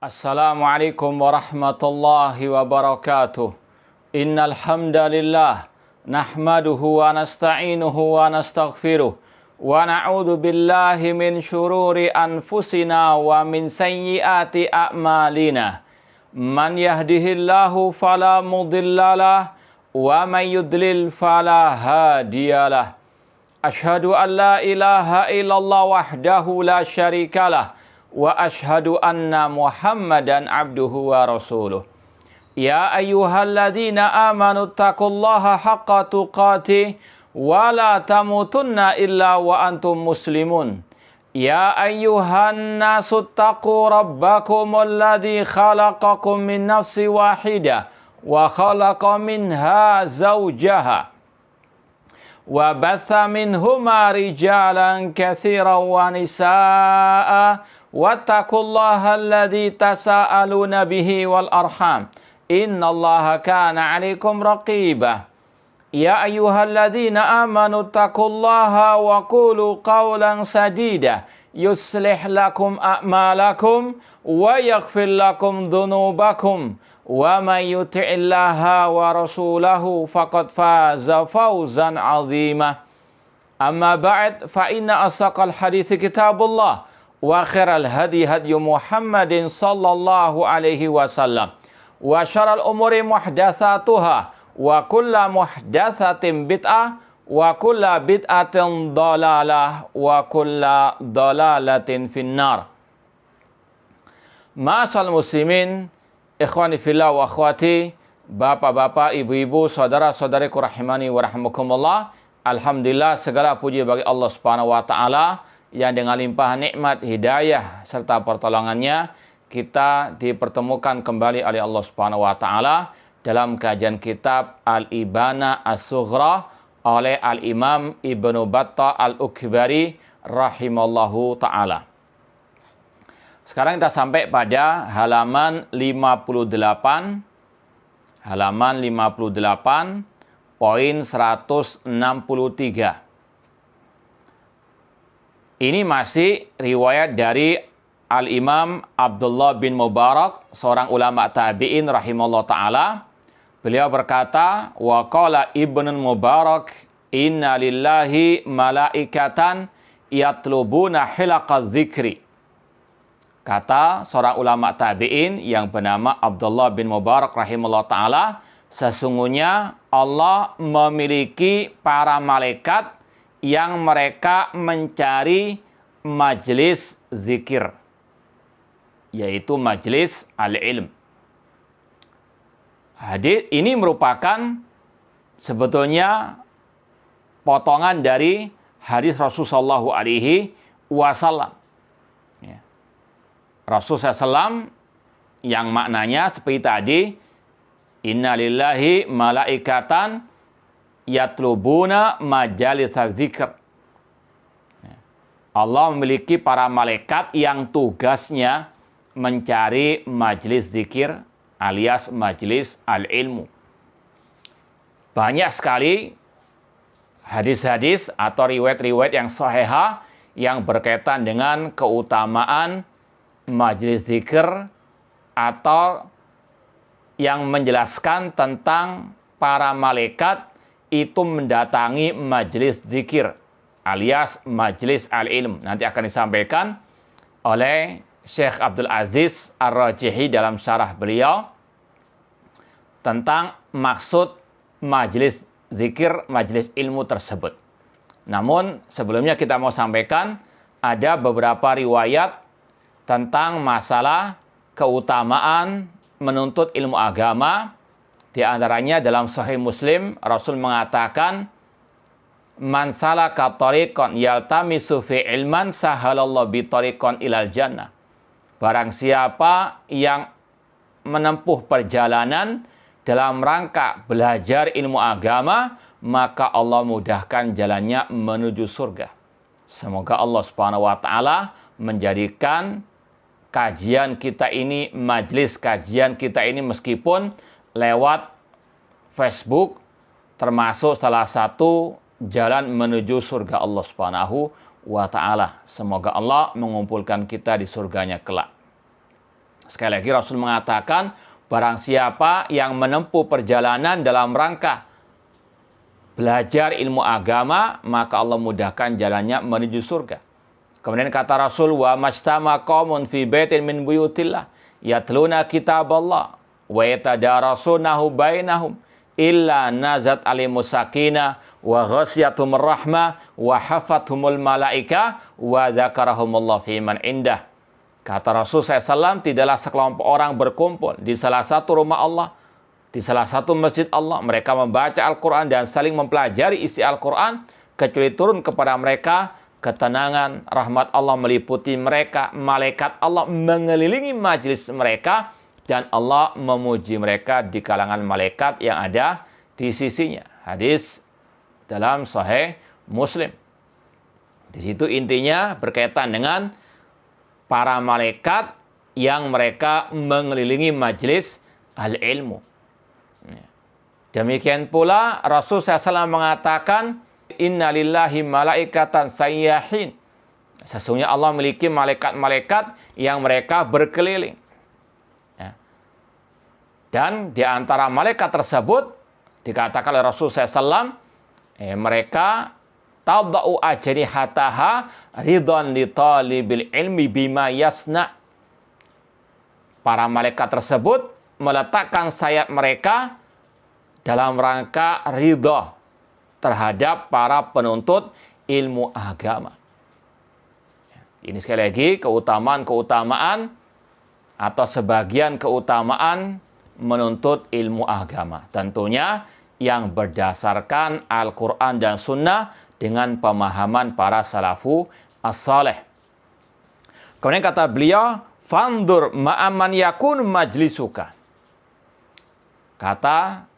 Assalamualaikum warahmatullahi wabarakatuh. Innal hamdalillah nahmaduhu wa nasta'inuhu wa nastaghfiruh wa na'udzu billahi min syururi anfusina wa min sayyiati a'malina. Man yahdihillahu fala mudhillalah wa man yudlil fala hadiyalah. Asyhadu an la ilaha illallah wahdahu la syarikalah wa ashhadu anna Muhammadan abduhu wa rasuluh. Ya ayyuhalladzina amanu taqullaha haqqa tuqatih wa la tamutunna illa wa antum muslimun. Ya ayyuhan nasu taqu rabbakumul ladzi khalaqakum min nafsin wahidah wa khalaqa minha zawjaha wa batha minhuma rijalan katsiran wa nisaa'a wattaqullaha alladzi tasaaluna bihi wal arham innallaha kana 'alaikum raqiba. Ya ayyuhalladzina amanu taqullaha wa qulu qawlan sadida yuslih lakum a'malakum wa yaghfir lakum dhunubakum wa may yuti'illaha wa rasulahu faqad faza fawzan 'azima. Amma ba'd, fa inna asaqal hadithi kitabullah wa khairal hadi hadyu Muhammadin sallallahu alaihi wasallam wa syarrul umuri muhdatsatuha wa kullu muhdatsatin bid'ah wa kullu bid'atin dhalalah wa kullu dhalalatin finnar. Ma'asal muslimin, ikhwani fillah wa akhwati, bapak-bapak, ibu-ibu, saudara-saudariku rahimani wa rahimakumullah. Alhamdulillah, segala puji bagi Allah Subhanahu wa taala yang dengan limpahan nikmat, hidayah serta pertolongannya kita dipertemukan kembali oleh Allah Subhanahu wa taala dalam kajian kitab Al-Ibana As-Sughra oleh Al-Imam Ibnu Battah Al-Ukbari rahimallahu taala. Sekarang kita sampai pada halaman 58 poin 163. Ini masih riwayat dari Al-Imam Abdullah bin Mubarak, seorang ulama tabi'in rahimahullah ta'ala. Beliau berkata, wa qala Ibnu Mubarak, inna lillahi malaikatan yatlubuna hilaqadz dzikri. Kata seorang ulama tabi'in yang bernama Abdullah bin Mubarak rahimahullah ta'ala, sesungguhnya Allah memiliki para malaikat yang mereka mencari majelis zikir, yaitu majelis al-ilm. Hadis ini merupakan sebetulnya potongan dari hadis Rasulullah sallallahu alaihi wasallam. Rasulullah SAW yang maknanya seperti tadi, inna lillahi malaikatan yatlubuna majalitsal dzikr. Allah memiliki para malaikat yang tugasnya mencari majelis zikir alias majelis al-ilmu. Banyak sekali hadis-hadis atau riwayat-riwayat yang sahihah yang berkaitan dengan keutamaan majelis zikir atau yang menjelaskan tentang para malaikat itu mendatangi majelis zikir alias majelis al-ilm. Nanti akan disampaikan oleh Syekh Abdul Aziz Ar-Rajihi dalam syarah beliau tentang maksud majelis zikir, majelis ilmu tersebut. Namun sebelumnya kita mau sampaikan ada beberapa riwayat tentang masalah keutamaan menuntut ilmu agama. Di antaranya dalam Sahih Muslim, Rasul mengatakan, man salaka tariqan yaltamisu fi ilman sahalallahu bi tariqan ilal jannah. Barang siapa yang menempuh perjalanan dalam rangka belajar ilmu agama, maka Allah mudahkan jalannya menuju surga. Semoga Allah Subhanahu wa taala menjadikan kajian kita ini, majelis kajian kita ini meskipun lewat Facebook termasuk salah satu jalan menuju surga Allah Subhanahu wa ta'ala. Semoga Allah mengumpulkan kita di surganya kelak. Sekali lagi Rasul mengatakan, barang siapa yang menempuh perjalanan dalam rangka belajar ilmu agama, maka Allah mudahkan jalannya menuju surga. Kemudian kata Rasul, wa majtama qaumun fi baitin min buyutillah yatluna kitaballah wa yatadarasunahu bainahum illa nazat alimus sakinah wa ghasyatumur rahmah wa hafathumul malaika wa dzakarahumullah fi man indah. Kata Rasul SAW, tidaklah sekelompok orang berkumpul di salah satu rumah Allah, di salah satu masjid Allah, mereka membaca Al-Quran dan saling mempelajari isi Al-Quran, kecuali turun kepada mereka ketenangan, rahmat Allah meliputi mereka, malaikat Allah mengelilingi majelis mereka, dan Allah memuji mereka di kalangan malaikat yang ada di sisinya. Hadis dalam Sahih Muslim. Di situ intinya berkaitan dengan para malaikat yang mereka mengelilingi majelis al-ilmu. Demikian pula Rasul SAW mengatakan, Inna lillahi malaikatan sayyahin. Sesungguhnya Allah memiliki malaikat-malaikat yang mereka berkeliling. Ya. Dan di antara malaikat tersebut, dikatakan oleh Rasul SAW, mereka tadau ajnihataha ridhan li talibil ilmi bima yasna. Para malaikat tersebut meletakkan sayap mereka dalam rangka ridha terhadap para penuntut ilmu agama. Ini sekali lagi keutamaan-keutamaan atau sebagian keutamaan menuntut ilmu agama. Tentunya yang berdasarkan Al-Quran dan Sunnah dengan pemahaman para salafu as-saleh. Kemudian kata beliau, fandur ma'aman yakun majlisuka. Kata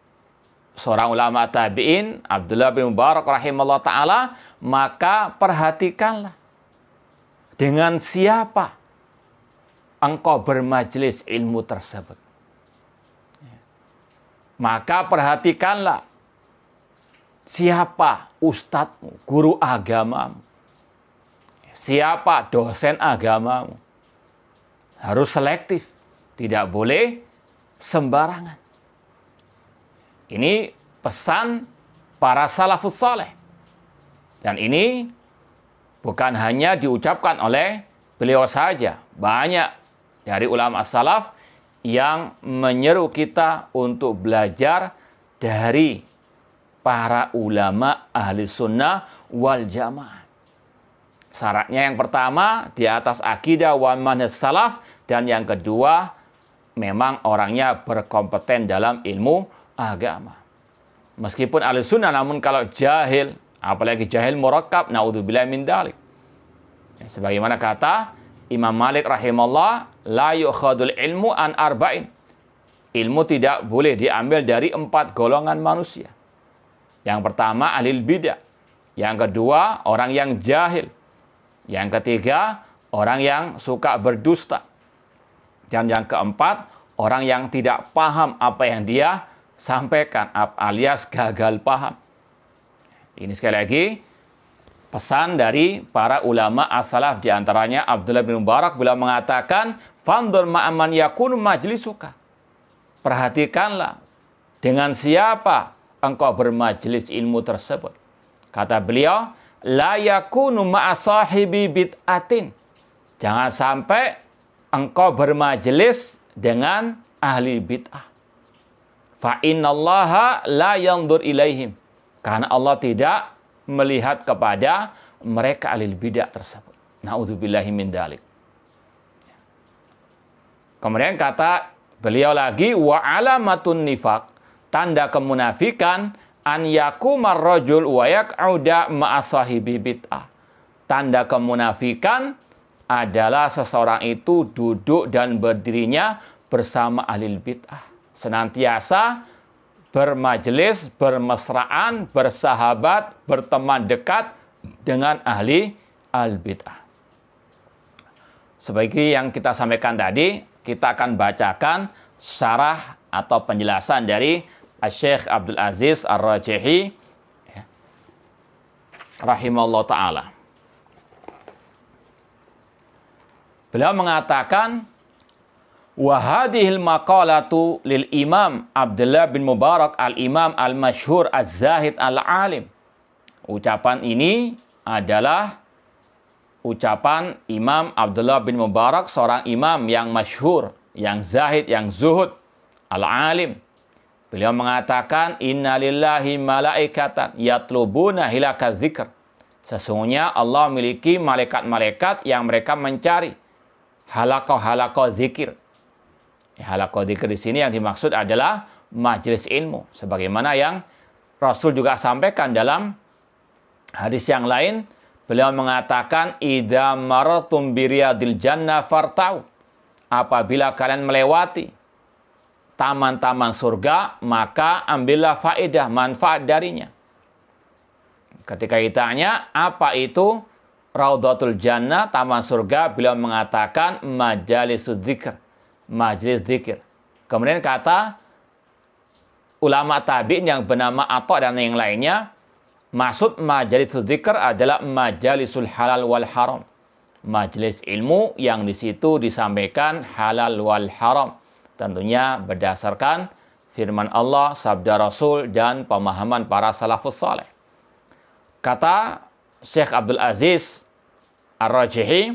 seorang ulama tabi'in, Abdullah bin Mubarak rahimahullah ta'ala, maka perhatikanlah dengan siapa engkau bermajelis ilmu tersebut. Maka perhatikanlah siapa ustadzmu, guru agamamu, siapa dosen agamamu. Harus selektif, tidak boleh sembarangan. Ini pesan para salafus saleh. Dan ini bukan hanya diucapkan oleh beliau saja. Banyak dari ulama salaf yang menyeru kita untuk belajar dari para ulama ahli sunnah wal jamaah. Syaratnya yang pertama, di atas akidah wa manhaj salaf. Dan yang kedua, memang orangnya berkompeten dalam ilmu agama. Meskipun ahli sunnah, namun kalau jahil, apalagi jahil murakkab, naudzubillah min dzalik. Sebagaimana kata Imam Malik rahimahullah, la yukhadul ilmu an arba'in. Ilmu tidak boleh diambil dari 4 golongan manusia. Yang pertama, ahli bidah. Yang kedua, orang yang jahil. Yang ketiga, orang yang suka berdusta. Dan yang keempat, orang yang tidak paham apa yang dia sampaikan, alias gagal paham. Ini sekali lagi pesan dari para ulama as-salaf, di antaranya Abdullah bin Mubarak beliau mengatakan, fandur ma'aman yakunu majlisuka. Perhatikanlah dengan siapa engkau bermajelis ilmu tersebut. Kata beliau, la yakunu ma'a sahibi bid'atin. Jangan sampai engkau bermajelis dengan ahli bid'ah. Fa innallaha la yandur ilaihim. Karena Allah tidak melihat kepada mereka ahli bid'ah tersebut. Na'udzubillahi min dzalik. Kemudian kata beliau lagi, wa alamatun nifaq, tanda kemunafikan, an yakumar rajul wa yaq'uda ma'a sahibi bid'ah. Tanda kemunafikan adalah seseorang itu duduk dan berdirinya bersama ahli bid'ah. Senantiasa bermajelis, bermesraan, bersahabat, berteman dekat dengan ahli al-bid'ah. Sebagai yang kita sampaikan tadi, kita akan bacakan syarah atau penjelasan dari Syekh Abdul Aziz Ar-Rajihi rahimahullah ta'ala. Beliau mengatakan, Wa hadhil maqalatu lil Imam Abdullah bin Mubarak al-Imam al-Masyhur az-Zahid al-Alim. Ucapan ini adalah ucapan Imam Abdullah bin Mubarak, seorang imam yang masyhur, yang zahid, yang zuhud, al-alim. Beliau mengatakan, Inna lillahi malaikatan yatlubuna hilaka dzikr. Sesungguhnya Allah memiliki malaikat-malaikat yang mereka mencari halaqah-halaqah zikir. Halaqah zikir di sini yang dimaksud adalah majelis ilmu. Sebagaimana yang Rasul juga sampaikan dalam hadis yang lain, beliau mengatakan, idza marartum biriyadil jannah fartau. Apabila kalian melewati taman-taman surga, maka ambillah faedah, manfaat darinya. Ketika ditanya, apa itu Raudhatul Jannah, taman surga, beliau mengatakan majalisud dzikr, majelis zikir. Kemudian kata ulama tabi'in yang bernama Atha dan yang lainnya, maksud majalisud dzikr adalah majalisul halal wal haram. Majelis ilmu yang di situ disampaikan halal wal haram. Tentunya berdasarkan firman Allah, sabda Rasul, dan pemahaman para salafus saleh. Kata Syekh Abdul Aziz Ar-Rajihi,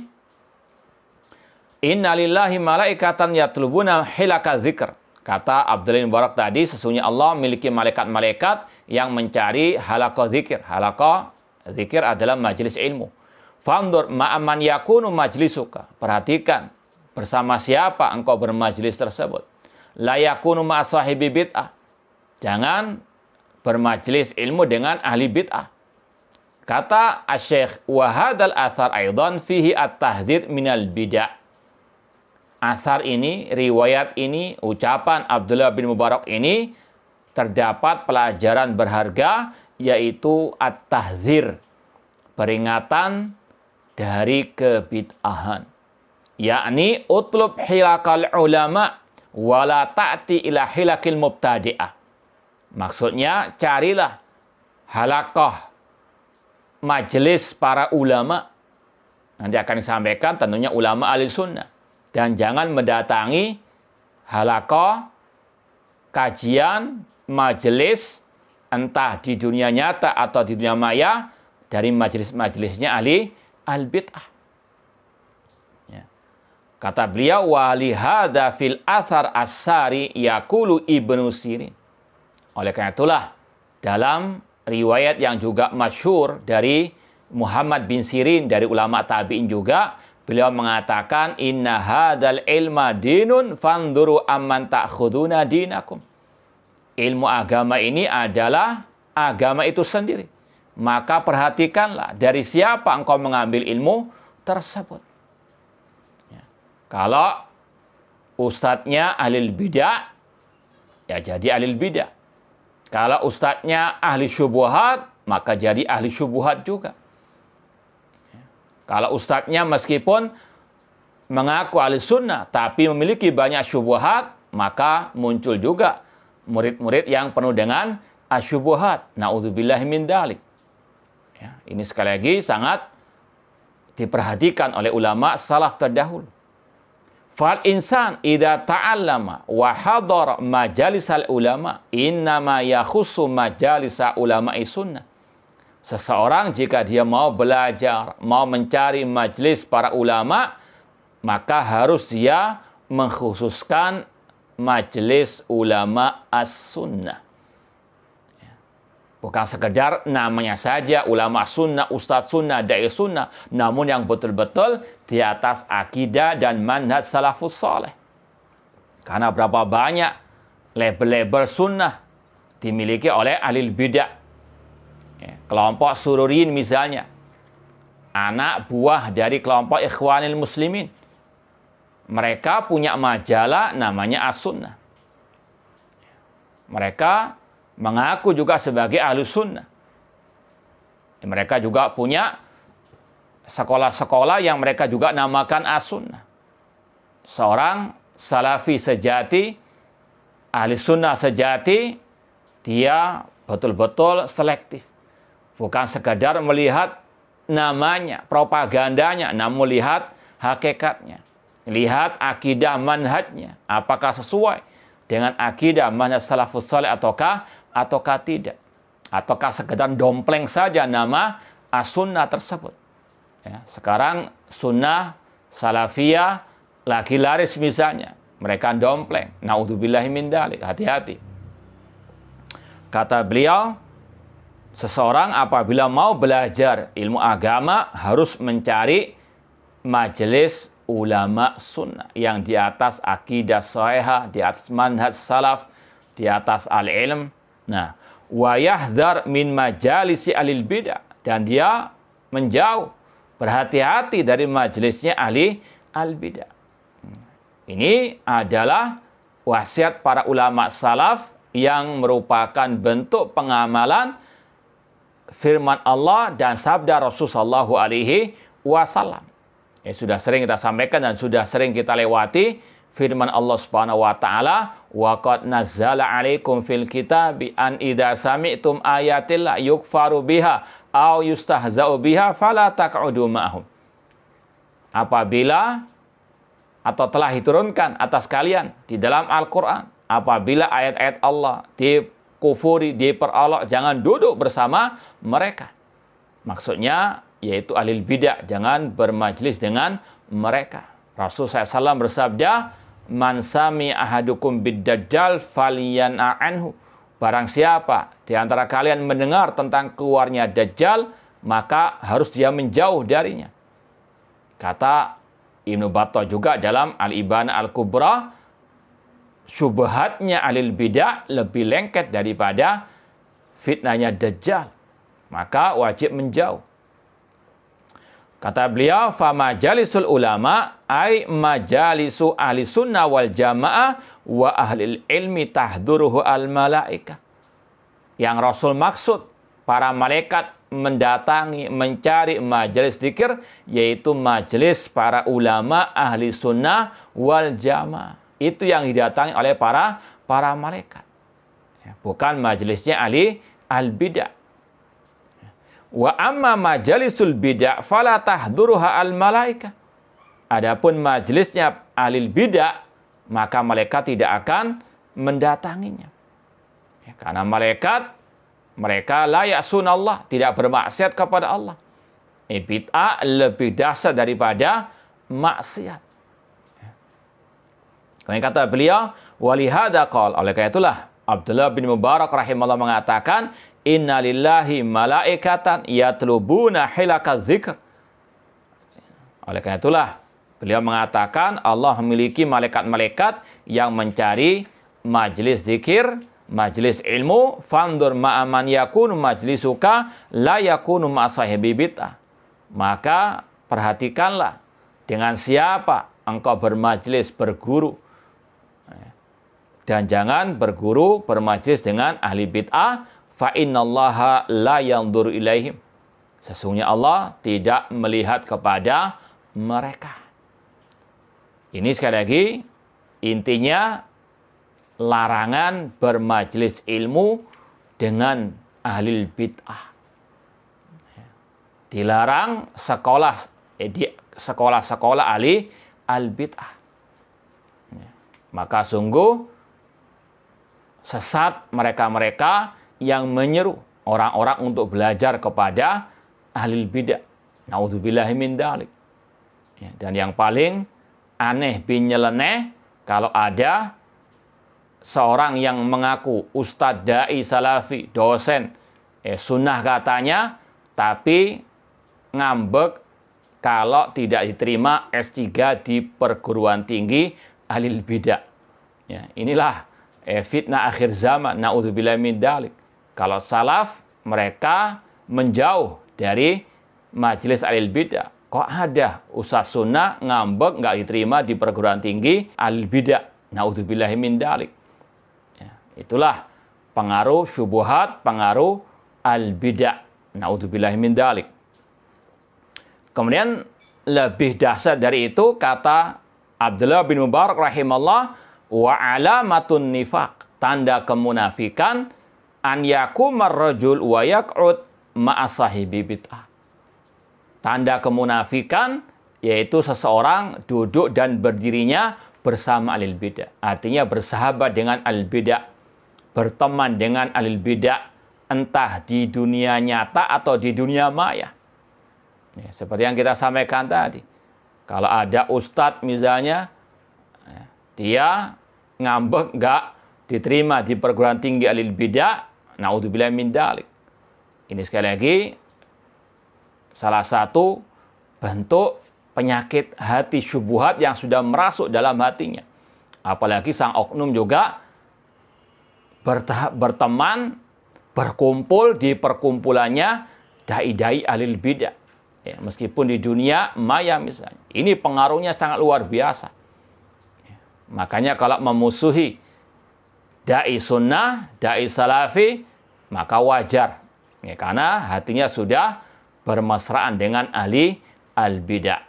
Inna lillahi malaikatan yatlubuna hilaka dzikr. Kata Abdullah bin Mubarak tadi, sesungguhnya Allah memiliki malaikat-malaikat yang mencari halaqah zikir. Halaqah zikir adalah majelis ilmu. Fandur ma'aman yakunu majlisuka. Perhatikan, bersama siapa engkau bermajlis tersebut. La yakunu ma'asahibi bid'ah. Jangan bermajlis ilmu dengan ahli bid'ah. Kata Asy-Syaikh, wa hadzal athar aidan fihi at-tahdhir minal bid'ah. Asar ini, riwayat ini, ucapan Abdullah bin Mubarak ini terdapat pelajaran berharga, yaitu at-tahdzir, peringatan dari kebid'ahan. Yakni utlub hilakal ulama wala ta'ti ila hilakil mubtadi'ah. Maksudnya, carilah halaqah majelis para ulama. Nanti akan disampaikan tentunya ulama ahli sunnah. Dan jangan mendatangi halaqah, kajian, majelis, entah di dunia nyata atau di dunia maya, dari majelis-majelisnya ahli al-bid'ah. Ya. Kata beliau, walihada fil athar as-sari yaqulu Ibnu Sirin. Oleh karena itulah, dalam riwayat yang juga masyhur dari Muhammad bin Sirin, dari ulama tabi'in juga, beliau mengatakan, inna hadzal ilma dinun fanduru amman ta'khuduna dinakum. Ilmu agama ini adalah agama itu sendiri. Maka perhatikanlah dari siapa engkau mengambil ilmu tersebut. Ya. Kalau ustadznya ahli bidah, ya jadi ahli bidah. Kalau ustadznya ahli syubhat, maka jadi ahli syubhat juga. Kalau ustadznya meskipun mengaku ahli sunnah, tapi memiliki banyak syubhat, maka muncul juga murid-murid yang penuh dengan asyubhat. Na'udzubillahi min dzalik. Ya, ini sekali lagi sangat diperhatikan oleh ulama salaf terdahulu. Fal insan idza ta'allama wa hadara majalisal ulama innama yakhussu majalisa ulama'i sunnah. Seseorang jika dia mau belajar, mau mencari majelis para ulama, maka harus dia mengkhususkan majelis ulama as-sunnah. Bukan sekedar namanya saja ulama sunnah, ustadz sunnah, dai sunnah, namun yang betul-betul di atas akidah dan manhaj salafus saleh. Karena berapa banyak label-label sunnah dimiliki oleh ahli bidah. Kelompok Sururin misalnya, anak buah dari kelompok Ikhwanil Muslimin. Mereka punya majalah namanya As-Sunnah. Mereka mengaku juga sebagai ahlu sunnah. Mereka juga punya sekolah-sekolah yang mereka juga namakan As-Sunnah. Seorang salafi sejati, ahli sunnah sejati, dia betul-betul selektif. Bukan sekadar melihat namanya, propagandanya, namun melihat hakikatnya. Lihat akidah manhajnya, apakah sesuai dengan akidah manhaj salafus saleh ataukah tidak. Ataukah sekedar dompleng saja nama as-sunnah tersebut. Ya, sekarang sunnah salafiyah lagi laris misalnya. Mereka dompleng. Naudzubillahi min dzalik. Hati-hati. Kata beliau, seseorang apabila mau belajar ilmu agama harus mencari majelis ulama sunnah yang di atas akidah sahihah, di atas manhaj salaf, di atas al-ilm. Nah, wa yahdhar min majalisi alil bidah, dan dia menjauh, berhati-hati dari majelisnya ahli al-bidah. Ini adalah wasiat para ulama salaf yang merupakan bentuk pengamalan firman Allah dan sabda Rasulullah sallallahu alaihi wasallam. Sudah sering kita sampaikan dan sudah sering kita lewati firman Allah Subhanahu wa taala, wa qad nazzala 'alaikum fil kitabi an idza sami'tum ayatillah yukfaru biha aw yustahza'u biha fala taq'udu ma'hum. Apabila atau telah diturunkan atas kalian di dalam Al-Qur'an, apabila ayat-ayat Allah dikufuri, diperolok, jangan duduk bersama mereka. Maksudnya yaitu ahli bidah, jangan bermajlis dengan mereka. Rasul SAW bersabda, man sami ahadukum bid-dajjal falyan'a anhu. Barang siapa di antara kalian mendengar tentang keluarnya Dajjal, maka harus dia menjauh darinya. Kata Ibnu Battah juga dalam Al-Ibana Al-Kubra, syubhatnya ahli bidah lebih lengket daripada fitnahnya Dajjal. Maka wajib menjauh. Kata beliau, fa majalisul ulama ay majalisu ahli sunnah wal jamaah wa ahli ilmi tahduruhu al malaikah. Yang Rasul maksud para malaikat mendatangi, mencari majelis zikir, yaitu majelis para ulama ahli sunnah wal jamaah. Itu yang didatangi oleh para malaikat. Bukan majelisnya ahli al-bidah. Wa amma majalisul bidah fala tahduruha al malaikah. Adapun majelisnya ahli bidah, maka malaikat tidak akan mendatanginya. Karena mereka la ya'sunallah, tidak bermaksiat kepada Allah. Bid'ah lebih dahsyat daripada maksiat. Kemudian kata beliau, walihada qala, oleh karena itulah Abdullah bin Mubarak rahimahullah mengatakan, inna lillahi malaikatan yatlubuna hilakaz zikr. Oleh karena itulah beliau mengatakan Allah memiliki malaikat-malaikat yang mencari majelis zikir, majelis ilmu. Fandur ma'aman yakunu majlisuka la yakunu ma'sahibi bid'ah. Maka perhatikanlah dengan siapa engkau bermajelis, berguru. Dan jangan berguru, bermajelis dengan ahli bid'ah. Fa innallaha la yanzuru ilaihim. Sesungguhnya Allah tidak melihat kepada mereka. Ini sekali lagi intinya larangan bermajelis ilmu dengan ahli bid'ah. Dilarang sekolah ahli al-bid'ah. Maka sungguh sesat mereka-mereka yang menyeru orang-orang untuk belajar kepada ahli bidah. Naudzubillahi min dzalik. Dan yang paling aneh bin nyeleneh, kalau ada seorang yang mengaku ustadz dai salafi, dosen sunnah katanya, tapi ngambek kalau tidak diterima S3 di perguruan tinggi ahli bidah. Inilah fitnah akhir zaman. Naudzubillahi min dzalik. Kalau salaf, mereka menjauh dari majelis ahli bidah. Kok ada ustaz sunnah ngambek nggak diterima di perguruan tinggi ahli bidah? Naudzubillahi min dzalik. Itulah pengaruh syubhat, pengaruh al-bidah. Naudzubillahi min dzalik. Kemudian lebih dahsyat dari itu, kata Abdullah bin Mubarak rahimahullah, wa alamatun nifaq, tanda kemunafikan, an yakumar rajul wa yaq'ud ma'a sahibi bid'ah. Tanda kemunafikan yaitu seseorang duduk dan berdirinya bersama ahli bidah. Artinya bersahabat dengan ahli bidah, berteman dengan ahli bidah, entah di dunia nyata atau di dunia maya. Ya, seperti yang kita sampaikan tadi. Kalau ada ustadz misalnya, dia ngambek nggak diterima di perguruan tinggi ahli bidah, naudzubillah min dzalik. Ini sekali lagi salah satu bentuk penyakit hati syubhat yang sudah merasuk dalam hatinya. Apalagi sang oknum juga berteman, berkumpul di perkumpulannya dai-dai ahli bidah. Ya, meskipun di dunia maya misalnya. Ini pengaruhnya sangat luar biasa. Ya, makanya kalau memusuhi dai sunnah, dai salafi, maka wajar. Ya, karena hatinya sudah bermesraan dengan ahli al-bidah.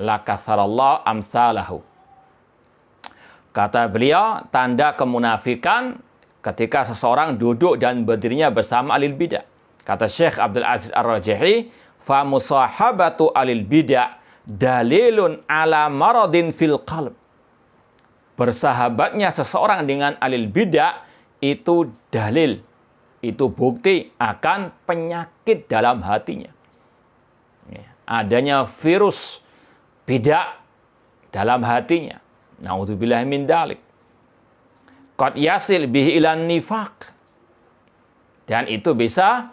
La katharallahu amsalahu. Kata beliau, tanda kemunafikan ketika seseorang duduk dan berdirinya bersama ahli bidah. Kata Syekh Abdul Aziz Ar-Rajihi, fa musahabatu ahli bidah dalilun ala maradin fil qalb. Bersahabatnya seseorang dengan ahli bidah itu dalil, itu bukti akan penyakit dalam hatinya. Adanya virus bidah dalam hatinya. Naudzubillah min dzalik. Qad yasil bihi ilan nifaq. Dan itu bisa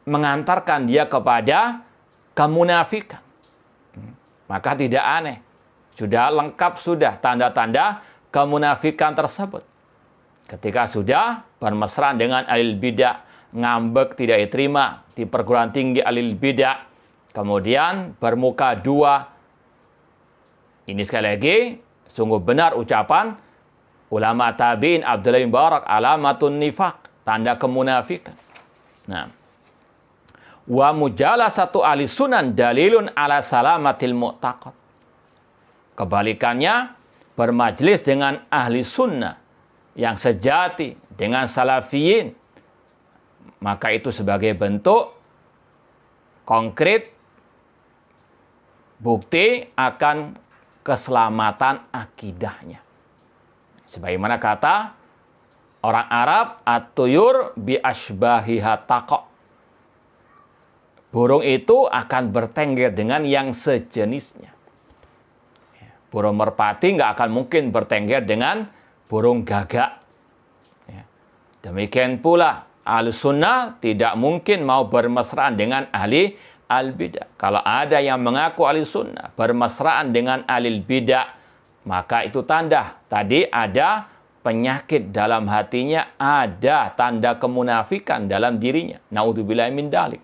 mengantarkan dia kepada kemunafikan. Maka tidak aneh. Sudah lengkap sudah tanda-tanda kemunafikan tersebut. Ketika sudah bermesraan dengan ahli bidah, ngambek tidak diterima di perguruan tinggi ahli bidah, kemudian bermuka dua. Ini sekali lagi sungguh benar ucapan ulama tabi'in Abdullah bin Mubarak, alamatun nifaq, tanda kemunafikan. Nah, wa mujalasatu ahli sunan dalilun ala salamatil mu'taqad. Kebalikannya, bermajlis dengan ahli sunnah yang sejati, dengan salafiyin, maka itu sebagai bentuk konkret bukti akan keselamatan akidahnya. Sebagaimana kata orang Arab, at-tuyur bi ashbahiha taqa. Burung itu akan bertengger dengan yang sejenisnya. Burung merpati nggak akan mungkin bertengger dengan burung gagak. Demikian pula ahli sunnah tidak mungkin mau bermesraan dengan ahli al-bidah. Kalau ada yang mengaku ahli sunnah bermesraan dengan ahli bidah, maka itu tanda tadi ada penyakit dalam hatinya, ada tanda kemunafikan dalam dirinya. Naudzubillah min dzalik.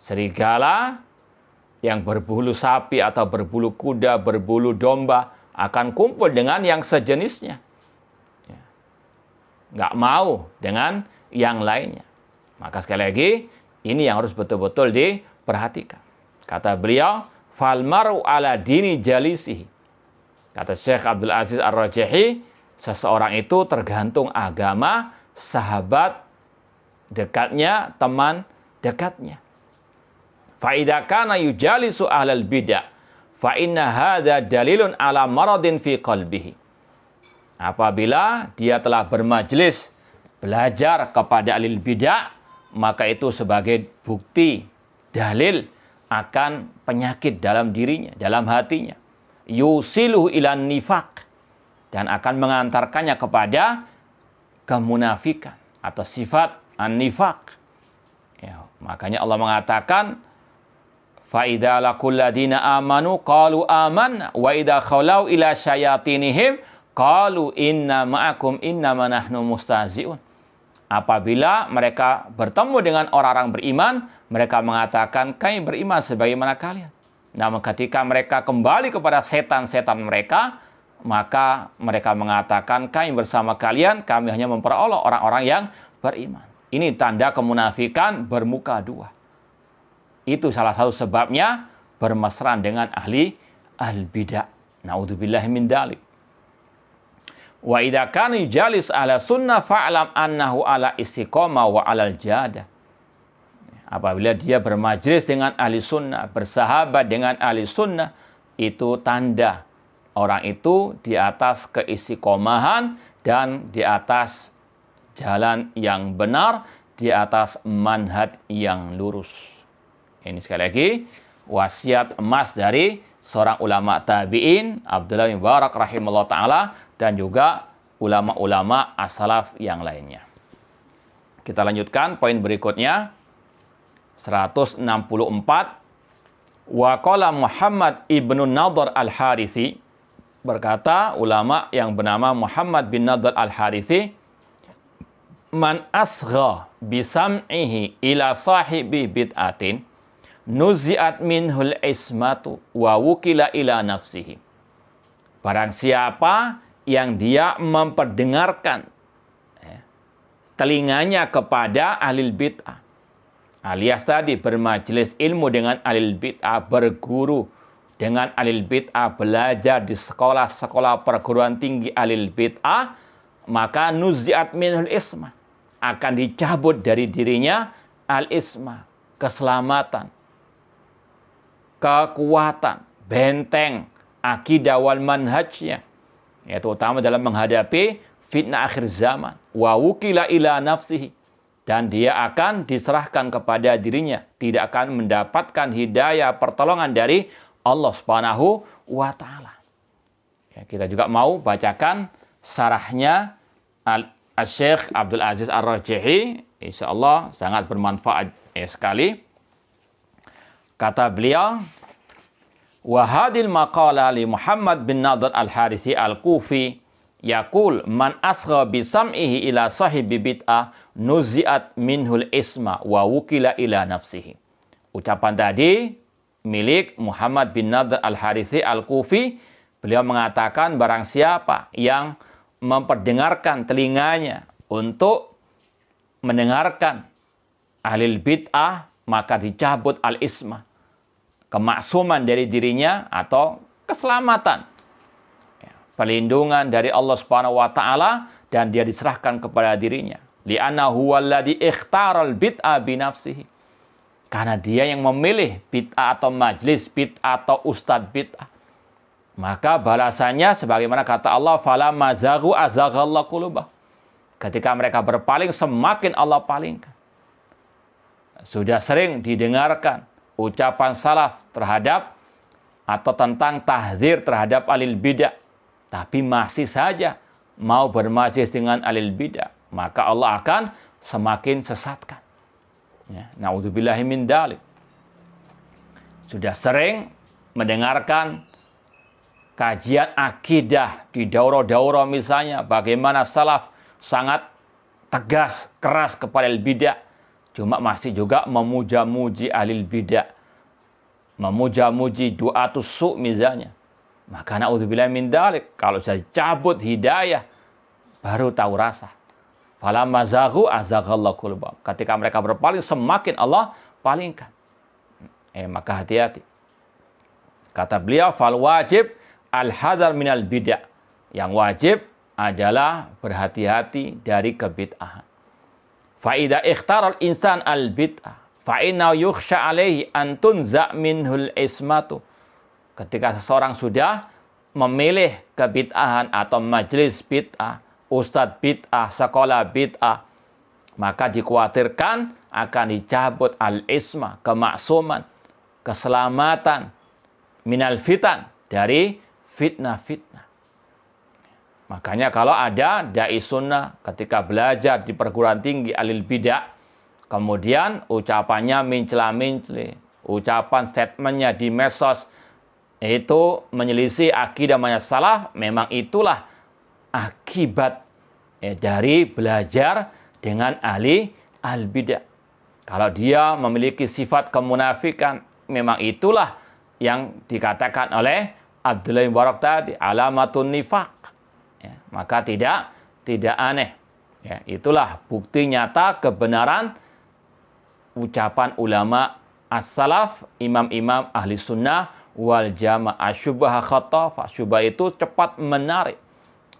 Serigala yang berbulu sapi atau berbulu kuda, berbulu domba akan kumpul dengan yang sejenisnya. Nggak mau dengan yang lainnya. Maka sekali lagi, ini yang harus betul-betul diperhatikan. Kata beliau, fal maru ala dini jalisihi. Kata Syekh Abdul Aziz Ar-Rajihi, seseorang itu tergantung agama sahabat dekatnya, teman dekatnya. Fa idza kana yujalisu ahlal bidah fa inna hadza dalilun ala maradin fi qalbihi. Apabila dia telah bermajlis belajar kepada ahli bidah, maka itu sebagai bukti, dalil akan penyakit dalam dirinya, dalam hatinya. Yusiluhu ilan nifaq, dan akan mengantarkannya kepada kemunafikan atau sifat an-nifaq. Ya, makanya Allah mengatakan, fa idza laqul ladina amanu qalu amanna wa idza khalau ila syayatinihim qalu inna ma'akum innama nahnu mustahzi'un. Apabila mereka bertemu dengan orang-orang beriman, mereka mengatakan kami beriman sebagaimana kalian. Namun ketika mereka kembali kepada setan-setan mereka, maka mereka mengatakan kami bersama kalian, kami hanya memperolok orang-orang yang beriman. Ini tanda kemunafikan bermuka dua. Itu salah satu sebabnya bermesraan dengan ahli al-bidah. Naudzubillahi min dzalik. Wa idza kana jalis ala sunnah fa'lam annahu ala istiqamah wa alal jadah. Apabila dia bermajlis dengan ahli sunnah, bersahabat dengan ahli sunnah, itu tanda orang itu di atas keistiqomahan dan di atas jalan yang benar, di atas manhaj yang lurus. Ini sekali lagi wasiat emas dari seorang ulama tabi'in, Abdullah bin Mubarak rahimahullah ta'ala, dan juga ulama-ulama as-salaf yang lainnya. Kita lanjutkan poin berikutnya, 164. Wa qala Muhammad ibnu Nadhr al-Harithi, berkata ulama yang bernama Muhammad bin Nadhr al-Harithi, man asgha bisam'ihi ila sahibi bid'atin nuzi'at minhul ismatu wa wukila ila nafsihi. Barang siapa yang dia memperdengarkan telinganya kepada ahli bid'ah, alias tadi bermajelis ilmu dengan ahli bid'ah, berguru dengan ahli bid'ah, belajar di sekolah-sekolah perguruan tinggi ahli bid'ah, maka nuzi'at minhul ismah, akan dicabut dari dirinya al-ismah, keselamatan, kekuatan, benteng, akidah wal manhajnya, yaitu utama dalam menghadapi fitnah akhir zaman. Wa wukila ila nafsihi, dan dia akan diserahkan kepada dirinya, tidak akan mendapatkan hidayah pertolongan dari Allah Subhanahu wa taala. Ya, kita juga mau bacakan syarahnya Syekh Abdul Aziz Ar-Rajihi, insyaallah sangat bermanfaat sekali. Kata beliau, wa hadil maqala li Muhammad bin Nadhr al-Harithi al-Kufi yaqul man asgha bi sam'ihi ila sahibi bid'ah nuzi'at minhul isma wa wukila ila nafsihi. Ucapan tadi milik Muhammad bin Nadhr al-Harithi al-Kufi. Beliau mengatakan barang siapa yang memperdengarkan telinganya untuk mendengarkan ahli bid'ah, maka dicabut al-ismah, kemaksuman dari dirinya atau keselamatan, perlindungan dari Allah Subhanahu wa taala, dan dia diserahkan kepada dirinya. Li'anna huwallazi ikhtaral bid'ah bi nafsihi. Karena dia yang memilih bid'ah atau majlis bid'ah atau ustadz bid'ah. Maka balasannya sebagaimana kata Allah, fala mazaghu azaghallahu qulubah. Ketika mereka berpaling, semakin Allah palingkan. Sudah sering didengarkan ucapan salaf terhadap atau tentang tahdzir terhadap alil bidah, tapi masih saja mau bermajlis dengan alil bidah, maka Allah akan semakin sesatkan. Ya, naudzubillahi min dzalik. Sudah sering mendengarkan kajian akidah di daurah-daurah misalnya, bagaimana salaf sangat tegas, keras kepada alil bidah, cuma masih juga memuja-muji alil bidah, memuja-muji du'atus su' misalnya. Maka na'udzubillah min dalik, kalau saya cabut hidayah, baru tahu rasa. Falamma zaghu azaghallahu qulubahum. Ketika mereka berpaling, semakin Allah palingkan. Maka hati-hati. Kata beliau, fal wajib al-hadar minal bid'ah. Yang wajib adalah berhati-hati dari kebid'ahan. Fa idza ikhtara al-insan al-bid'ah fa inna yukhsha alaihi an tunza minhul ismatu. Ketika seseorang sudah memilih kebid'ahan atau majelis bid'ah, ustadz bid'ah, sekolah bid'ah, maka dikhawatirkan akan dicabut al-ismah, kemaksuman, keselamatan, minal fitan, dari fitnah-fitnah. Makanya kalau ada dai sunnah ketika belajar di perguruan tinggi alil bidah, kemudian ucapannya mencela-mencela, ucapan statementnya di medsos itu menyelisih akidah manhaj salaf, memang itulah akibat dari belajar dengan ahli al-bidah. Kalau dia memiliki sifat kemunafikan, memang itulah yang dikatakan oleh Abdullah bin Mubarak tadi, alamatun nifaq. Ya, maka tidak aneh. Ya, itulah bukti nyata kebenaran ucapan ulama as-salaf, imam-imam ahli sunnah wal jamaah. Syubha khatafah. Syubha itu cepat menarik.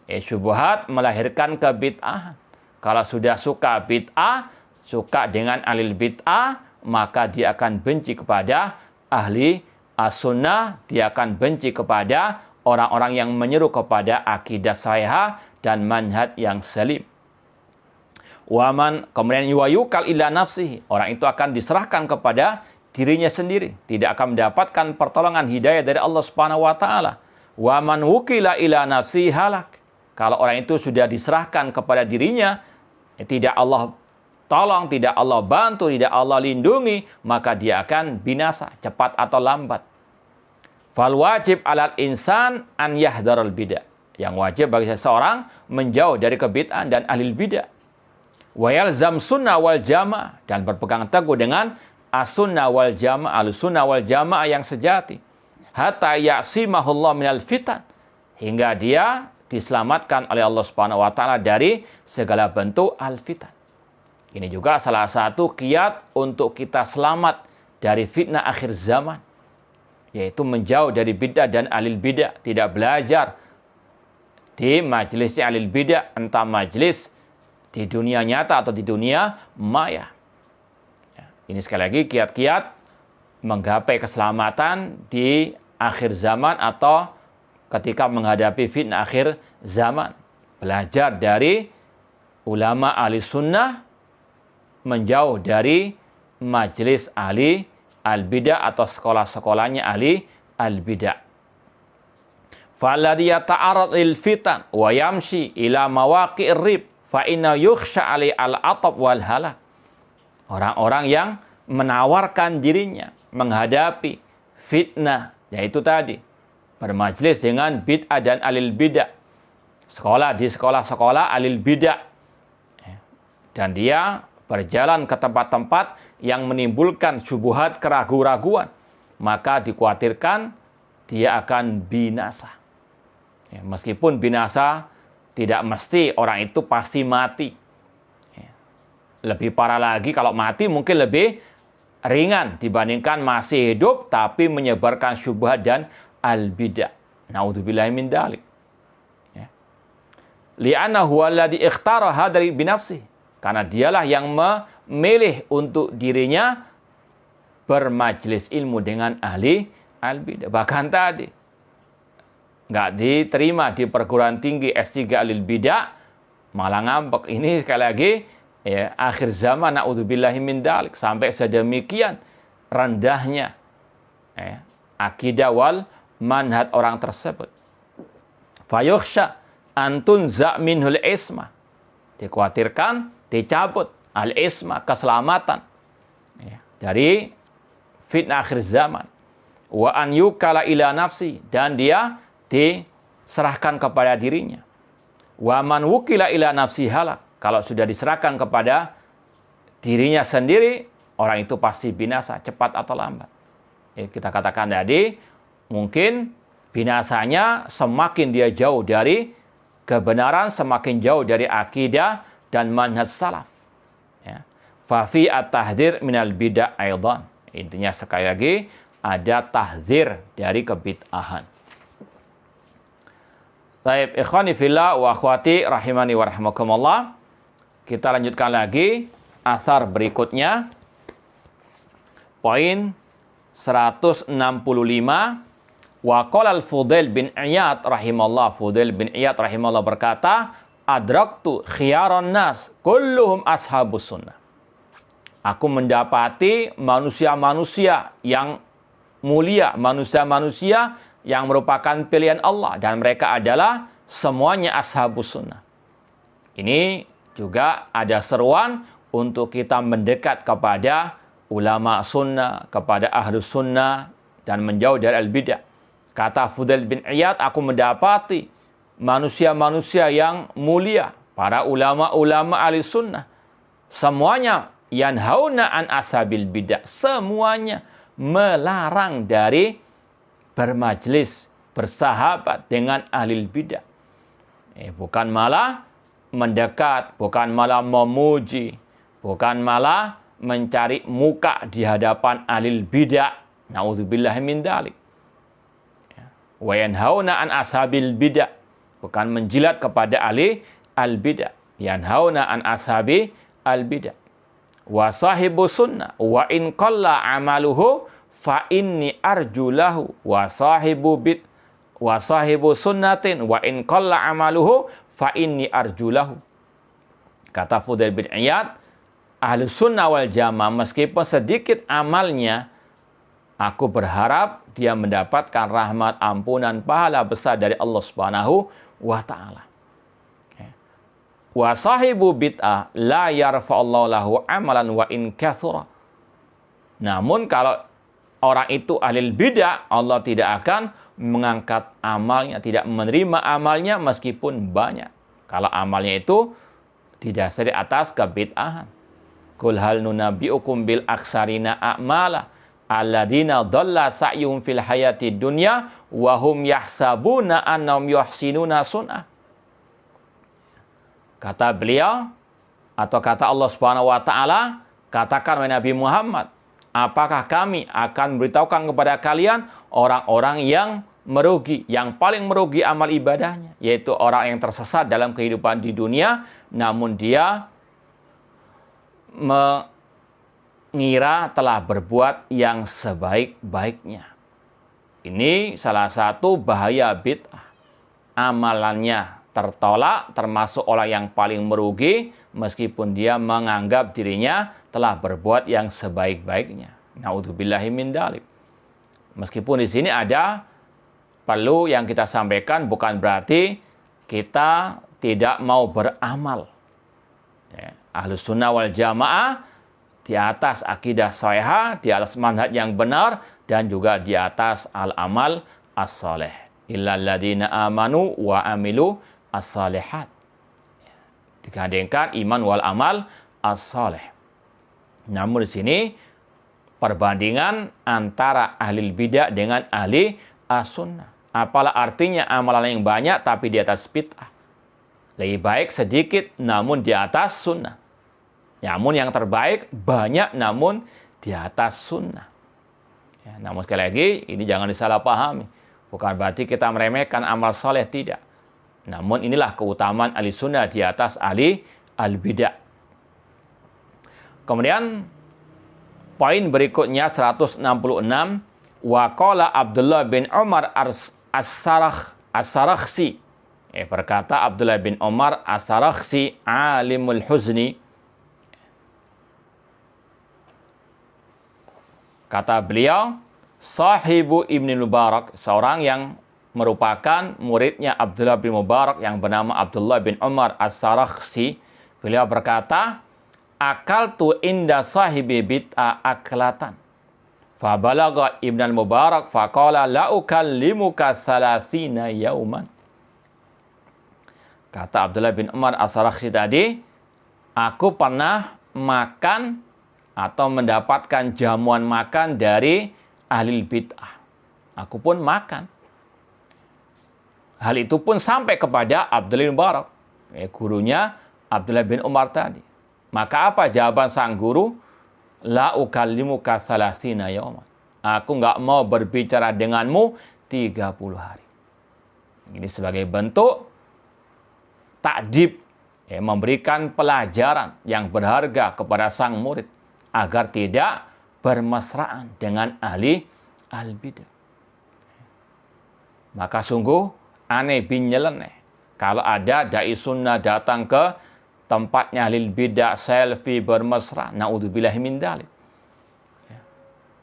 Syubhat melahirkan kebid'ahan. Kalau sudah suka bid'ah, suka dengan alil bid'ah, maka dia akan benci kepada ahli as-sunnah, dia akan benci kepada orang-orang yang menyeru kepada akidah sahihah dan manhaj yang salim. Waman, kemudian yuwayukal ila nafsihi, orang itu akan diserahkan kepada dirinya sendiri, tidak akan mendapatkan pertolongan hidayah dari Allah Subhanahu wa taala. Waman wukila ila nafsihi halak, kalau orang itu sudah diserahkan kepada dirinya, tidak Allah tolong, tidak Allah bantu, tidak Allah lindungi, maka dia akan binasa, cepat atau lambat. Fal wajib alal insan an yahdharul bid'ah. Yang wajib bagi seseorang menjauh dari kebid'ahan dan ahli bid'ah. Wa yalzam sunnah wal jamaah, dan berpegang teguh dengan as-sunnah wal jamaah, al-sunnah wal jamaah yang sejati. Hatta ya'simahullah minal fitan, hingga dia diselamatkan oleh Allah Subhanahu wa taala dari segala bentuk al-fitan. Ini juga salah satu kiat untuk kita selamat dari fitnah akhir zaman, yaitu menjauh dari bid'ah dan ahli bid'ah, tidak belajar di majelisnya ahli bid'ah, entah majelis di dunia nyata atau di dunia maya. Ini sekali lagi kiat-kiat menggapai keselamatan di akhir zaman atau ketika menghadapi fitnah akhir zaman. Belajar dari ulama ahli sunnah, menjauh dari majelis ahli al-bidah atau sekolah-sekolahnya ahli al-bidah. Falladhi yata'arad lil fitan wa yamshi ila mawaqi'ir rib fa inna yukhsha ali al-atab wal halak. Orang-orang yang menawarkan dirinya menghadapi fitnah, yaitu tadi bermajlis dengan bid'ah dan alil bid'ah, sekolah di sekolah-sekolah alil bid'ah, dan dia berjalan ke tempat-tempat yang menimbulkan syubhat, keraguan-raguan, maka dikhawatirkan dia akan binasa. Meskipun binasa tidak mesti orang itu pasti mati. Lebih parah lagi kalau mati mungkin lebih ringan dibandingkan masih hidup tapi menyebarkan syubhat dan al-bidah. Naudzubillahi min dzalik. Li'anna huwa alladhi ikhtara hadri binafsihi. Karena dialah yang memilih untuk dirinya bermajlis ilmu dengan ahli al-bidah. Bahkan tadi nggak diterima di perguruan tinggi S3 alil bidah, malah ngambek. Ini sekali lagi akhir zaman, naudzubillahi min dzalik, sampai sedemikian rendahnya akidah wal manhaj orang tersebut. Fayukhsha antun za minhul ismah, dikhawatirkan dicabut al-ismah, keselamatan dari fitnah akhir zaman. Wa an yukala ila nafsi, dan dia diserahkan kepada dirinya. Wa man wukila ila nafsi halak, kalau sudah diserahkan kepada dirinya sendiri, orang itu pasti binasa, cepat atau lambat. Kita katakan tadi, mungkin binasanya semakin dia jauh dari kebenaran, semakin jauh dari akidah dan manhaj salaf. Fafi at-tahdzir minal bid'ah aidan. Intinya sekali lagi, ada tahdzir dari kebid'ahan. Baik, ikhwani fillah wa akhwati rahimani wa rahimakumullah. Kita lanjutkan lagi athar berikutnya. Poin 165. Wa qala al-Fudail bin Iyad rahimallah. Fudail bin Iyad rahimallah berkata, adraktu khiyaran nas kulluhum ashabus sunnah. Aku mendapati manusia-manusia yang mulia, manusia-manusia yang merupakan pilihan Allah, dan mereka adalah semuanya ashabus sunnah. Ini juga ada seruan untuk kita mendekat kepada ulama sunnah, kepada ahlus sunnah, dan menjauh dari al-bidah. Kata Fudail bin Iyad, aku mendapati manusia-manusia yang mulia, para ulama-ulama ahli sunnah, semuanya yanhauna an ashabil bidah, semuanya melarang dari bermajlis, bersahabat dengan ahli bidah. Bukan malah mendekat, bukan malah memuji, bukan malah mencari muka di hadapan ahli bidah. Naudzubillahi min dzalik. Wa yanhauna an ashabil bidah, bukan menjilat kepada ahli al bidah. Yanhauna an ashabi al bidah. wa sahibu sunnah wa in qalla amaluhu fa inni arjulahu wa sahibu sunnatin wa in qalla amaluhu fa inni arjulahu. Kata Fudail bin Iyad, ahli sunnah wal jamaah meskipun sedikit amalnya, aku berharap dia mendapatkan rahmat, ampunan, pahala besar dari Allah Subhanahu wa taala. Wa sahibu bid'ah la yarfa'allahu lahu amalan wa in kathura. Namun kalau orang itu ahli bid'ah, Allah tidak akan mengangkat amalnya, tidak menerima amalnya meskipun banyak. Kalau amalnya itu didasari atas kebid'ahan. Qul hal nunabbi'ukum bil aksarina a'mala alladzina dhalla sa'yuhum fil hayati dunya wa hum yahsabuna annahum yuhsinuna sun'ah. Kata beliau, atau kata Allah Subhanahu wa taala, katakan wahai Nabi Muhammad, apakah kami akan memberitahukan kepada kalian orang-orang yang merugi, yang paling merugi amal ibadahnya, yaitu orang yang tersesat dalam kehidupan di dunia, namun dia mengira telah berbuat yang sebaik-baiknya. Ini salah satu bahaya bid'ah. Amalannya tertolak, termasuk orang yang paling merugi, meskipun dia menganggap dirinya telah berbuat yang sebaik-baiknya. Naudzubillahi min dzalik. Meskipun di sini ada perlu yang kita sampaikan, bukan berarti kita tidak mau beramal. Ya, Ahlus sunnah wal jamaah di atas akidah shahihah, di atas manhaj yang benar, dan juga di atas al-amal as-saleh. Illal ladzina amanu wa amilu as-salihat. Digandengkan iman wal amal as-saleh. Namun di sini perbandingan antara ahli bidah dengan ahli as-sunnah. Apalah artinya amalan yang banyak tapi di atas bid'ah. Lebih baik sedikit namun di atas sunnah. Namun yang terbaik banyak namun di atas sunnah. Ya, namun sekali lagi ini jangan disalahpahami. Bukan berarti kita meremehkan amal saleh, tidak. Namun inilah keutamaan ahli sunnah di atas ahli al-bidah. Kemudian poin berikutnya 166, wa qala Abdullah bin Umar as-Sarakhsi. Berkata Abdullah bin Umar as-Sarakhsi alimul huzni. Kata beliau, sahibu Ibn Mubarak, seorang yang merupakan muridnya Abdullah bin Mubarak yang bernama Abdullah bin Umar as-Sarakhsi. Beliau berkata, akaltu inda sahibi bid'ah aklatan. Fabalagha Ibn al-Mubarak faqala la ukallimuka 30 yauman. Kata Abdullah bin Umar as-Sarakhsi tadi, aku pernah makan atau mendapatkan jamuan makan dari ahli bid'ah. Aku pun makan. Hal itu pun sampai kepada Abdullah bin Mubarak, gurunya Abdullah bin Umar tadi. Maka apa jawaban sang guru? La ukallimuka 30 yauman. Aku nggak mau berbicara denganmu 30 hari. Ini sebagai bentuk takdib, memberikan pelajaran yang berharga kepada sang murid agar tidak bermesraan dengan ahli al-bidah. Maka sungguh aneh bin nyeleneh kalau ada dai sunnah datang ke tempatnya ahli bidah selfie bermesra. Naudzubillahi min dzalik.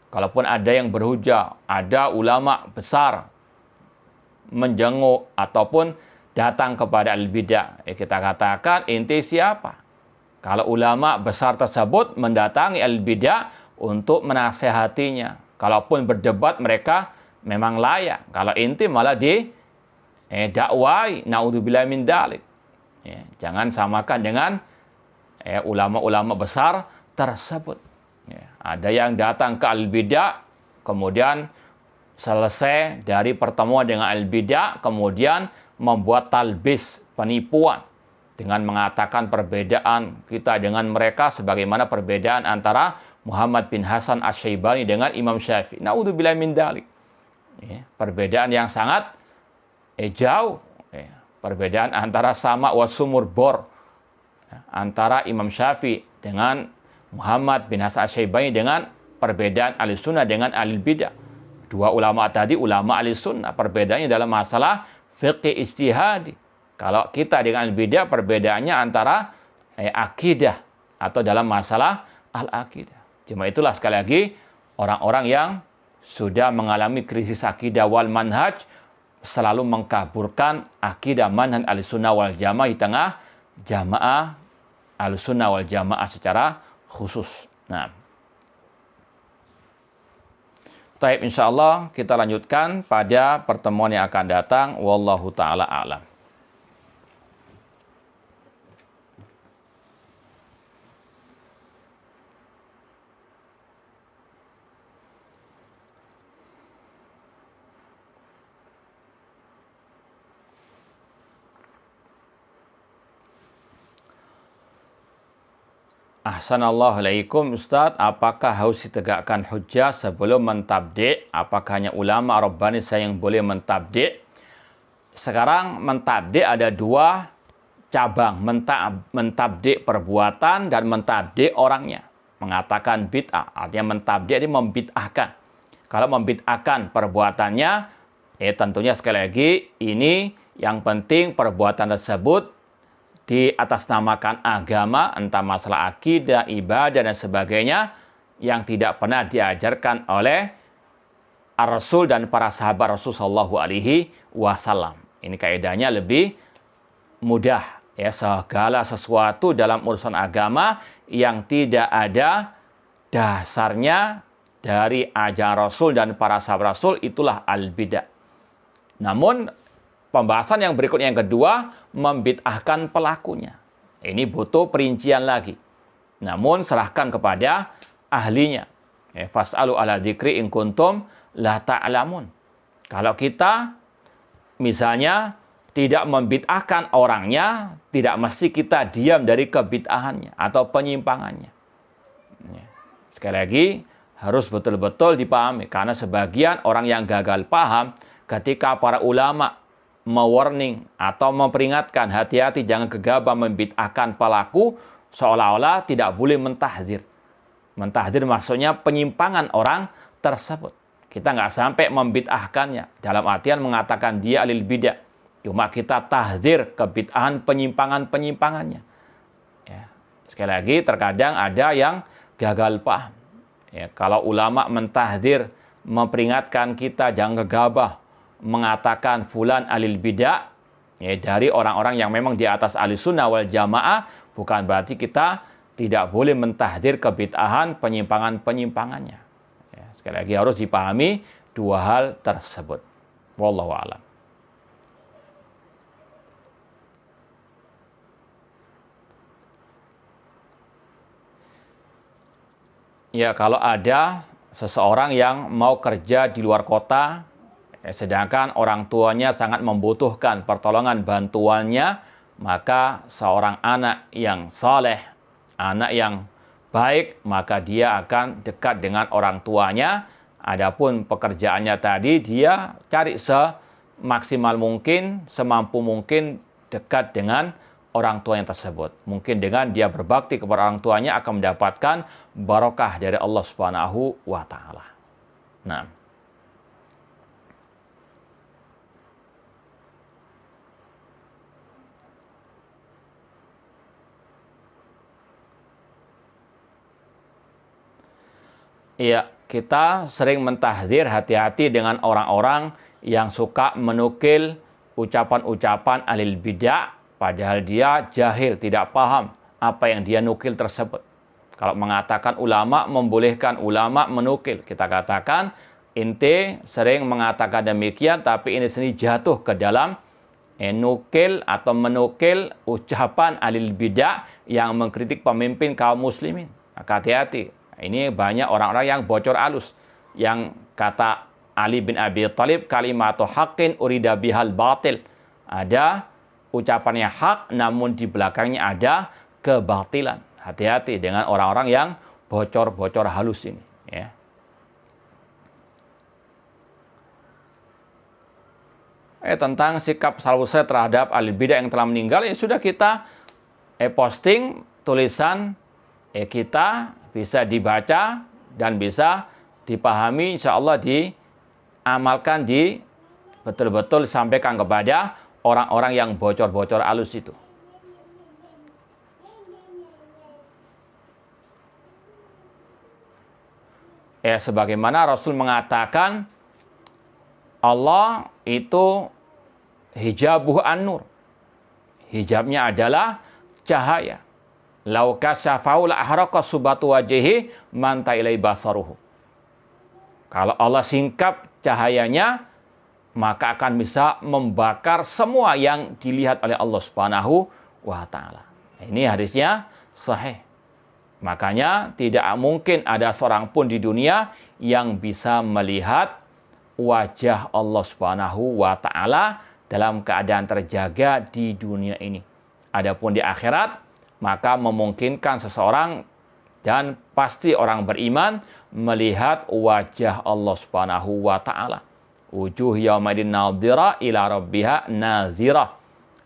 Kalaupun ada yang berhujah, ada ulama besar menjenguk ataupun datang kepada ahli bidah, kita katakan inti siapa? Kalau ulama besar tersebut mendatangi ahli bidah untuk menasehatinya, kalaupun berdebat mereka memang layak. Kalau inti malah dakwai, naudzubillah min dzalik. Jangan samakan dengan ulama-ulama besar tersebut. Ada yang datang ke al-bidah, kemudian selesai dari pertemuan dengan al-bidah, kemudian membuat talbis, penipuan, dengan mengatakan perbedaan kita dengan mereka sebagaimana perbedaan antara Muhammad bin Hasan Asy-Syaibani dengan Imam Syafi'i. Naudzubillah min dzalik. Perbedaan yang sangat jauh, perbedaan antara sama wa sumur bor, antara Imam Syafi'i dengan Muhammad bin Hasan Asy-Syaibani dengan perbedaan ahli sunnah dengan ahli bidah. Dua ulama tadi ulama ahli sunnah, perbedaannya dalam masalah fiqih ijtihadi. Kalau kita dengan ahli bidah perbedaannya antara akidah atau dalam masalah al-akidah. Cuma itulah sekali lagi orang-orang yang sudah mengalami krisis akidah wal manhaj selalu mengkaburkan akidah manhaj ahlussunnah wal jamaah di tengah jamaah ahlussunnah wal jamaah secara khusus. Nah, taib, insyaallah kita lanjutkan pada pertemuan yang akan datang. Wallahu ta'ala a'lam. Ahsanallahu Ustaz, apakah harus ditegakkan hujjah sebelum mentabdi'? Apakah hanya ulama Rabbani saya yang boleh mentabdi'? Sekarang mentabdi' ada dua cabang, mentabdi' perbuatan dan mentabdi' orangnya. Mengatakan bid'ah, artinya mentabdi' ini membid'ahkan. Kalau membid'ahkan perbuatannya, tentunya sekali lagi ini yang penting perbuatan tersebut diatasnamakan agama, entah masalah akidah, ibadah, dan sebagainya, yang tidak pernah diajarkan oleh Rasul dan para sahabat Rasul Shallallahu Alaihi Wasallam. Ini kaidahnya lebih mudah. Ya, segala sesuatu dalam urusan agama yang tidak ada dasarnya dari ajaran Rasul dan para sahabat Rasul, itulah al-bidah. Namun, pembahasan yang berikutnya yang kedua, membid'ahkan pelakunya. Ini butuh perincian lagi. Namun serahkan kepada ahlinya. Fas'alu ala dzikri in kuntum la ta'lamun. Kalau kita misalnya tidak membid'ahkan orangnya, tidak mesti kita diam dari kebid'ahannya atau penyimpangannya. Sekali lagi, harus betul-betul dipahami. Karena sebagian orang yang gagal paham ketika para ulama mewarning atau memperingatkan, hati-hati jangan gegabah membid'ahkan pelaku, seolah-olah tidak boleh mentahdir. Mentahdir maksudnya penyimpangan orang tersebut. Kita nggak sampai membid'ahkannya, dalam artian mengatakan dia alil bidah. Cuma kita tahdir kebid'ahan penyimpangan-penyimpangannya. Ya. Sekali lagi, terkadang ada yang gagal paham. Ya, kalau ulama mentahdir, memperingatkan kita jangan gegabah mengatakan fulan alil bidah, ya, dari orang-orang yang memang di atas ahlussunnah wal jamaah, bukan berarti kita tidak boleh mentahdir kebid'ahan penyimpangan-penyimpangannya. Ya, sekali lagi harus dipahami dua hal tersebut. Wallahu a'lam. Ya, kalau ada seseorang yang mau kerja di luar kota, sedangkan orang tuanya sangat membutuhkan pertolongan bantuannya, maka seorang anak yang saleh, anak yang baik, maka dia akan dekat dengan orang tuanya. Adapun pekerjaannya tadi, dia cari semaksimal mungkin, semampu mungkin dekat dengan orang tuanya tersebut. Mungkin dengan dia berbakti kepada orang tuanya akan mendapatkan barokah dari Allah Subhanahu wa Ta'ala. Nah, iya, kita sering mentahdir, hati-hati dengan orang-orang yang suka menukil ucapan-ucapan ahlul bidah, padahal dia jahil, tidak paham apa yang dia nukil tersebut. Kalau mengatakan ulama membolehkan ulama menukil, kita katakan ente sering mengatakan demikian, tapi ini sendiri jatuh ke dalam nukil atau menukil ucapan ahlul bidah yang mengkritik pemimpin kaum muslimin. Maka hati-hati. Ini banyak orang-orang yang bocor alus. Yang kata Ali bin Abi Thalib, kalimatu haqqin urida bihal batil. Ada ucapannya hak, namun di belakangnya ada kebatilan. Hati-hati dengan orang-orang yang bocor-bocor halus ini. Ya. Tentang sikap salafus saleh terhadap ahli bidah yang telah meninggal, ya sudah kita posting tulisan kita bisa dibaca dan bisa dipahami, insya Allah diamalkan, betul-betul disampaikan kepada orang-orang yang bocor-bocor halus itu. Sebagaimana Rasul mengatakan Allah itu hijabuh an-nur. Hijabnya adalah cahaya. Lau kasyafahu la ahraqa subatu wajhihi man ta'ilai basaruhu. Kalau Allah singkap cahayanya, maka akan bisa membakar semua yang dilihat oleh Allah Subhanahu wa taala. Ini hadisnya sahih. Makanya tidak mungkin ada seorang pun di dunia yang bisa melihat wajah Allah Subhanahu wa taala dalam keadaan terjaga di dunia ini. Adapun di akhirat, maka memungkinkan seseorang dan pasti orang beriman melihat wajah Allah Subhanahu wa taala. Wujuh yaumaidin nadhira ila rabbiha nadhira.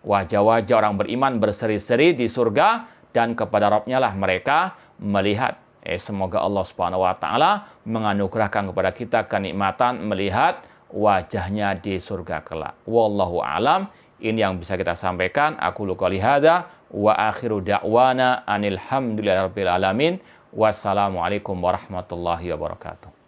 Wajah-wajah orang beriman berseri-seri di surga dan kepada Rabb-Nya lah mereka melihat. Semoga Allah Subhanahu wa taala menganugerahkan kepada kita kenikmatan melihat wajahnya di surga kelak. Wallahu alam. Ini yang bisa kita sampaikan. Aku qouli hadza wa akhiru da'wana anil hamdulillahirabbil alamin. Wassalamualaikum warahmatullahi wabarakatuh.